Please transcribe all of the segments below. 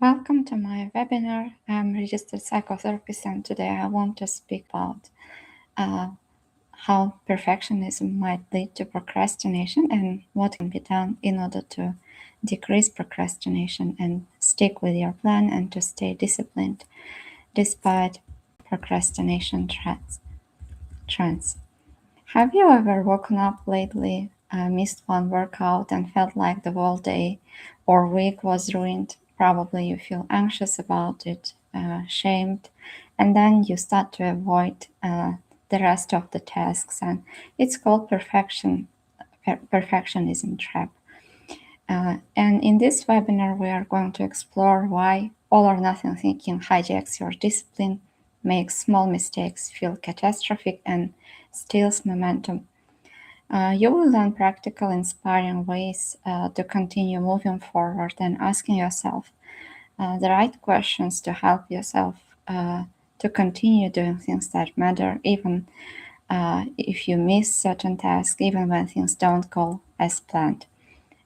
Welcome to my webinar. I'm a registered psychotherapist, and today I want to speak about how perfectionism might lead to procrastination and what can be done in order to decrease procrastination and stick with your plan and to stay disciplined despite procrastination trends. Have you ever woken up lately, missed one workout, and felt like the whole day or week was ruined? Probably you feel anxious about it, shamed, and then you start to avoid the rest of the tasks. And it's called perfectionism trap. And in this webinar, we are going to explore why all or nothing thinking hijacks your discipline, makes small mistakes feel catastrophic, and steals momentum. You will learn practical, inspiring ways to continue moving forward and asking yourself the right questions to help yourself to continue doing things that matter, even if you miss certain tasks, even when things don't go as planned.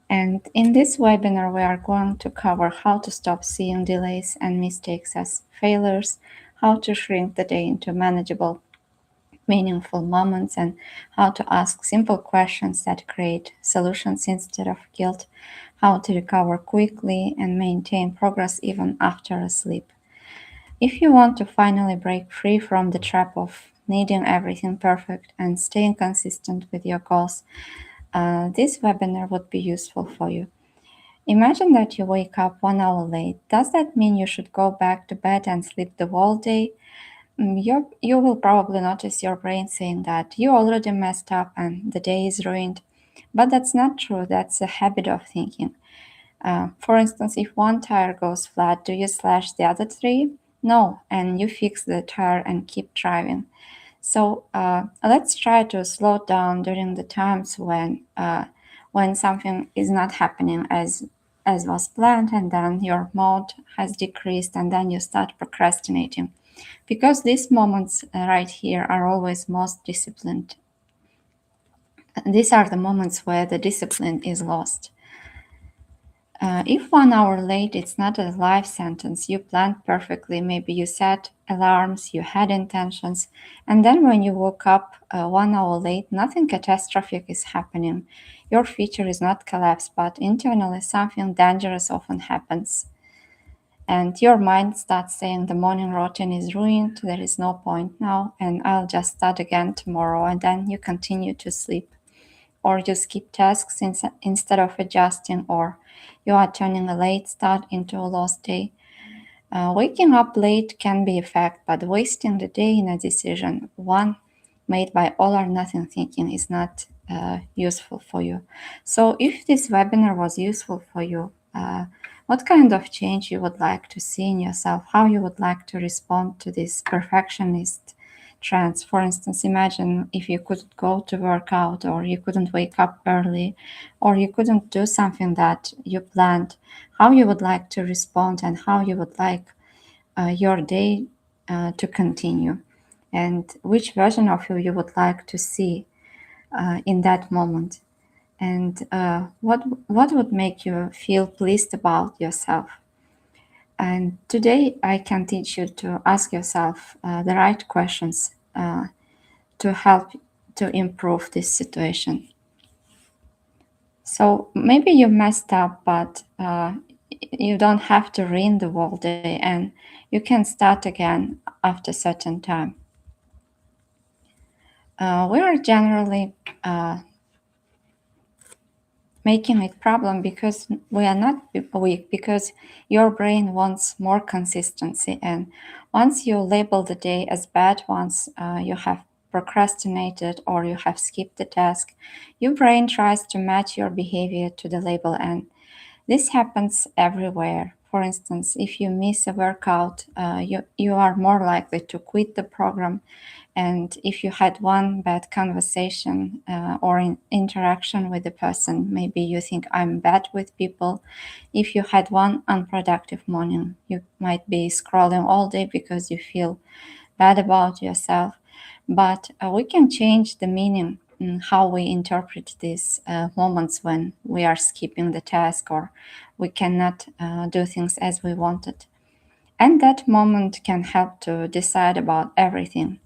And in this webinar, we are going to cover how to stop seeing delays and mistakes as failures, how to shrink the day into manageable meaningful moments, and how to ask simple questions that create solutions instead of guilt, how to recover quickly and maintain progress even after a sleep. If you want to finally break free from the trap of needing everything perfect and staying consistent with your goals, this webinar would be useful for you. Imagine that you wake up 1 hour late. Does that mean you should go back to bed and sleep the whole day? You will probably notice your brain saying that you already messed up and the day is ruined. But that's not true, that's a habit of thinking. For instance, if one tire goes flat, do you slash the other three? No, and you fix the tire and keep driving. So let's try to slow down during the times when something is not happening as was planned, and then your mode has decreased, and then you start procrastinating. Because these moments right here are always most disciplined. These are the moments where the discipline is lost. If 1 hour late, it's not a life sentence. You planned perfectly. Maybe you set alarms, you had intentions, and then when you woke up 1 hour late, nothing catastrophic is happening. Your future is not collapsed, but internally something dangerous often happens. And your mind starts saying the morning routine is ruined, there is no point now, and I'll just start again tomorrow. And then you continue to sleep, or you skip tasks instead of adjusting, or you are turning a late start into a lost day. Waking up late can be a fact, but wasting the day in a decision, one made by all or nothing thinking, is not useful for you. So, if this webinar was useful for you, what kind of change you would like to see in yourself, how you would like to respond to this perfectionist trends. For instance, imagine if you couldn't go to work out, or you couldn't wake up early, or you couldn't do something that you planned, how you would like to respond and how you would like your day to continue, and which version of you would like to see in that moment, and what would make you feel pleased about yourself. And today I can teach you to ask yourself the right questions to help to improve this situation. So maybe you messed up, but you don't have to ruin the whole day, and you can start again after a certain time. We are generally making it problem because we are not weak, because your brain wants more consistency, and once you label the day as bad, once you have procrastinated or you have skipped the task, your brain tries to match your behavior to the label, and this happens everywhere. For instance, if you miss a workout, you are more likely to quit the program. And if you had one bad conversation or interaction with a person, maybe you think I'm bad with people. If you had one unproductive morning, you might be scrolling all day because you feel bad about yourself. But we can change the meaning in how we interpret these moments when we are skipping the task or we cannot do things as we wanted. And that moment can help to decide about everything.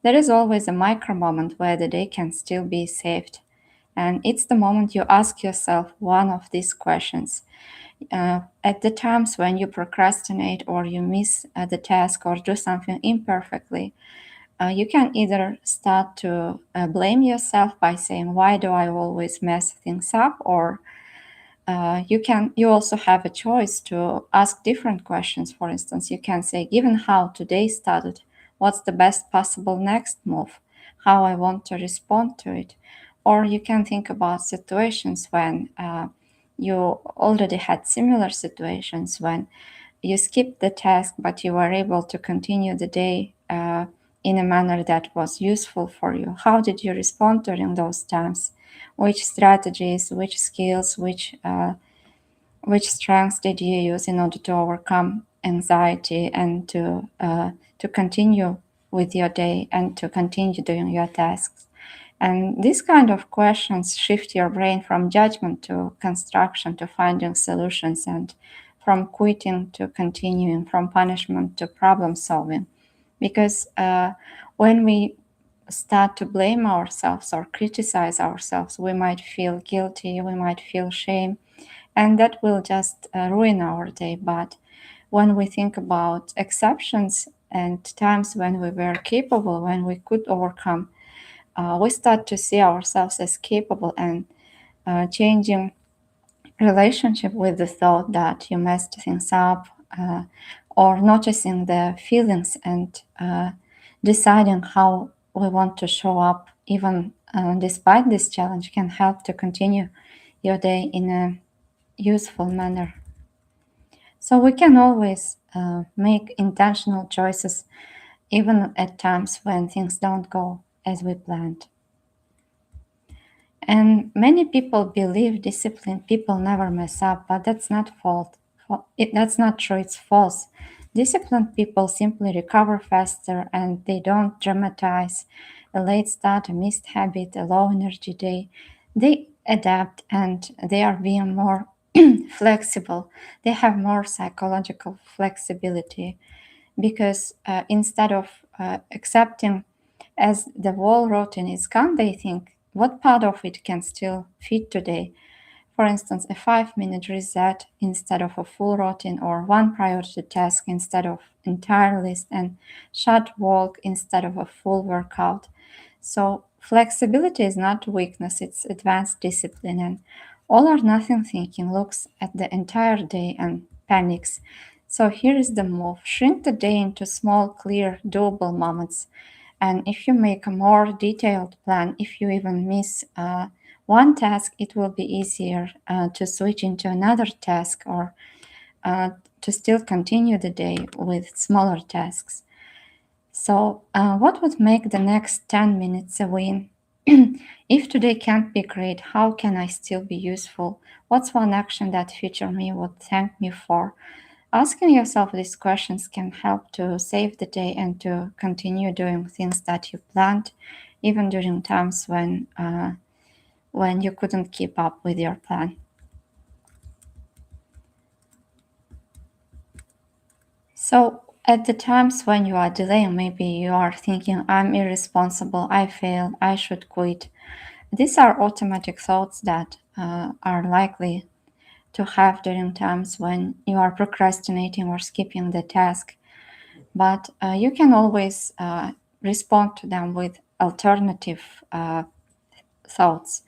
There is always a micro moment where the day can still be saved. And it's the moment you ask yourself one of these questions. At the times when you procrastinate or you miss the task or do something imperfectly, you can either start to blame yourself by saying, "Why do I always mess things up?" Or you also have a choice to ask different questions. For instance, you can say, given how today started, what's the best possible next move? How I want to respond to it? Or you can think about situations when you already had similar situations when you skipped the task, but you were able to continue the day in a manner that was useful for you. How did you respond during those times? Which strategies, which skills, which strengths did you use in order to overcome anxiety and to continue with your day and to continue doing your tasks? And these kind of questions shift your brain from judgment to construction to finding solutions and from quitting to continuing, from punishment to problem solving. Because when we start to blame ourselves or criticize ourselves, we might feel guilty, we might feel shame, and that will just ruin our day. But when we think about exceptions and times when we were capable, when we could overcome, we start to see ourselves as capable and changing relationship with the thought that you messed things up, or noticing the feelings and deciding how we want to show up even despite this challenge can help to continue your day in a useful manner. So we can always make intentional choices even at times when things don't go as we planned. And many people believe disciplined people never mess up, but that's not fault. That's not true. It's false. Disciplined people simply recover faster and they don't dramatize a late start, a missed habit, a low energy day. They adapt and they are being more flexible. They have more psychological flexibility because instead of accepting as the whole routine is gone, they think what part of it can still fit today. For instance, a 5 minute reset instead of a full routine, or one priority task instead of entire list, and short walk instead of a full workout. So flexibility is not weakness, it's advanced discipline. And all or nothing thinking looks at the entire day and panics. So here is the move. Shrink the day into small, clear, doable moments. And if you make a more detailed plan, if you even miss one task, it will be easier to switch into another task or to still continue the day with smaller tasks. So, what would make the next 10 minutes a win? If today can't be great, how can I still be useful? What's one action that future me would thank me for? Asking yourself these questions can help to save the day and to continue doing things that you planned, even during times when you couldn't keep up with your plan. So, at the times when you are delaying, maybe you are thinking, I'm irresponsible, I failed, I should quit. These are automatic thoughts that are likely to have during times when you are procrastinating or skipping the task. But you can always respond to them with alternative thoughts.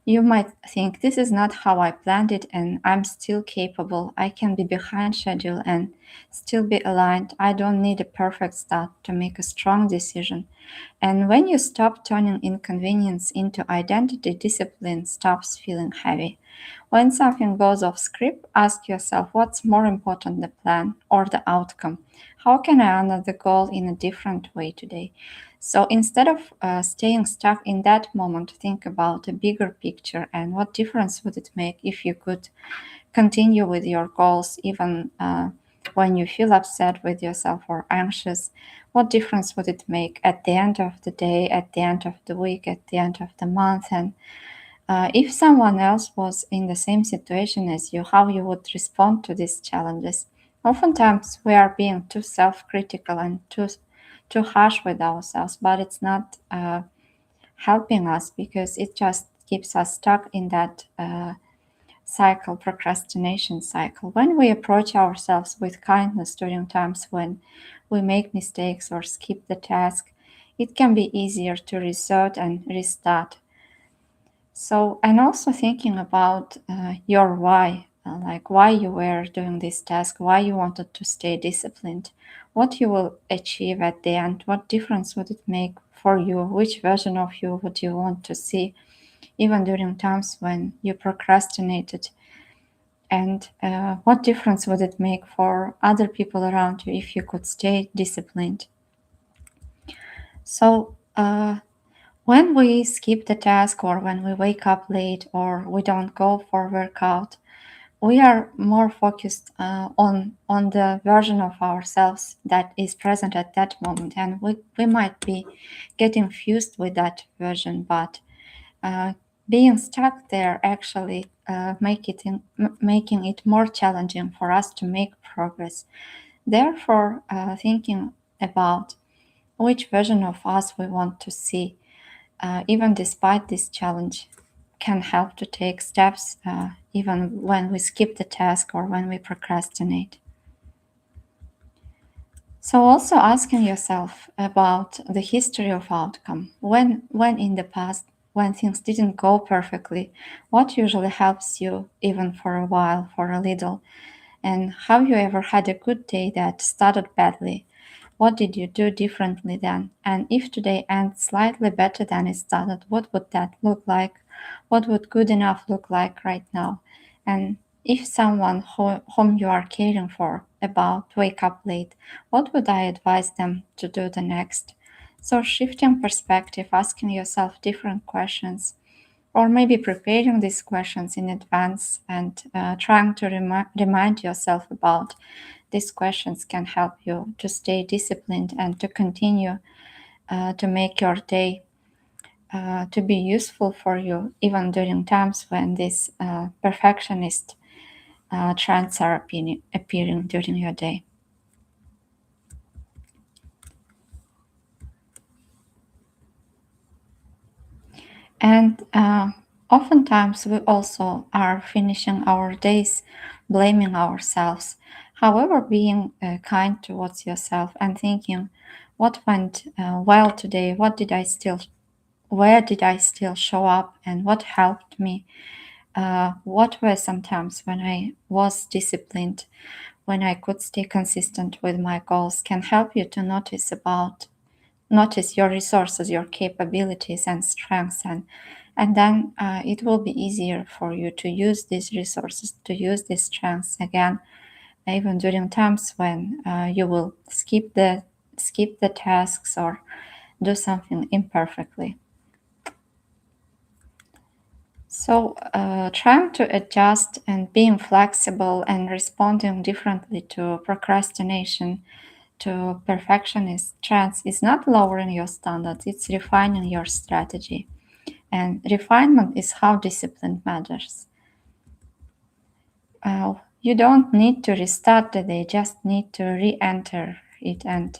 You might think, this is not how I planned it, and I'm still capable. I can be behind schedule and still be aligned. I don't need a perfect start to make a strong decision. And when you stop turning inconvenience into identity, discipline stops feeling heavy. When something goes off script, ask yourself, what's more important, the plan or the outcome? How can I honor the goal in a different way today? So instead of staying stuck in that moment, think about a bigger picture and what difference would it make if you could continue with your goals even when you feel upset with yourself or anxious. What difference would it make at the end of the day, at the end of the week, at the end of the month? And If someone else was in the same situation as you, how you would respond to these challenges. Oftentimes, we are being too self-critical and too harsh with ourselves, but it's not helping us because it just keeps us stuck in that cycle, procrastination cycle. When we approach ourselves with kindness during times when we make mistakes or skip the task, it can be easier to reset and restart. So, and also thinking about your why, like why you were doing this task, why you wanted to stay disciplined, what you will achieve at the end, what difference would it make for you, which version of you would you want to see, even during times when you procrastinated, and what difference would it make for other people around you if you could stay disciplined. So, when we skip the task or when we wake up late or we don't go for workout, we are more focused on the version of ourselves that is present at that moment, and we might be getting fused with that version, but uh, being stuck there actually making it more challenging for us to make progress. Therefore, thinking about which version of us we want to see, even despite this challenge, can help to take steps even when we skip the task or when we procrastinate. So also asking yourself about the history of outcome. When in the past, when things didn't go perfectly, what usually helps you even for a while, for a little? And have you ever had a good day that started badly? What did you do differently then? And if today ends slightly better than it started, what would that look like? What would good enough look like right now? And if someone whom you are caring for about wake up late, what would I advise them to do the next? So shifting perspective, asking yourself different questions, or maybe preparing these questions in advance and trying to remind yourself about these questions can help you to stay disciplined and to continue to make your day to be useful for you, even during times when these perfectionist trends are appearing during your day. And oftentimes we also are finishing our days blaming ourselves. However, being kind towards yourself and thinking, what went well today? Where did I still show up? And what helped me? What were some times when I was disciplined, when I could stay consistent with my goals, can help you to notice your resources, your capabilities and strengths, and then it will be easier for you to use these resources, to use these strengths again, even during times when you will skip the tasks or do something imperfectly. So, trying to adjust and being flexible and responding differently to procrastination, to perfectionist trends is not lowering your standards, it's refining your strategy. And refinement is how discipline matters. You don't need to restart the day, just need to re enter it. And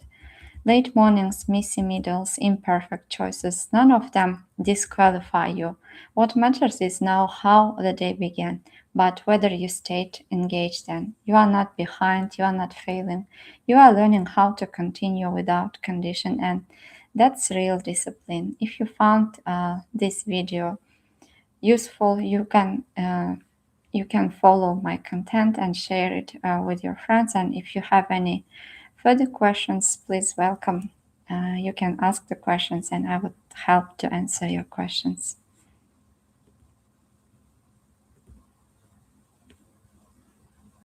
late mornings, messy middles, imperfect choices, none of them disqualify you. What matters is now how the day began, but whether you stayed engaged and you are not behind, you are not failing, you are learning how to continue without condition, and that's real discipline. If you found this video useful, you can follow my content and share it with your friends. And if you have any further questions, please welcome. You can ask the questions, and I would help to answer your questions.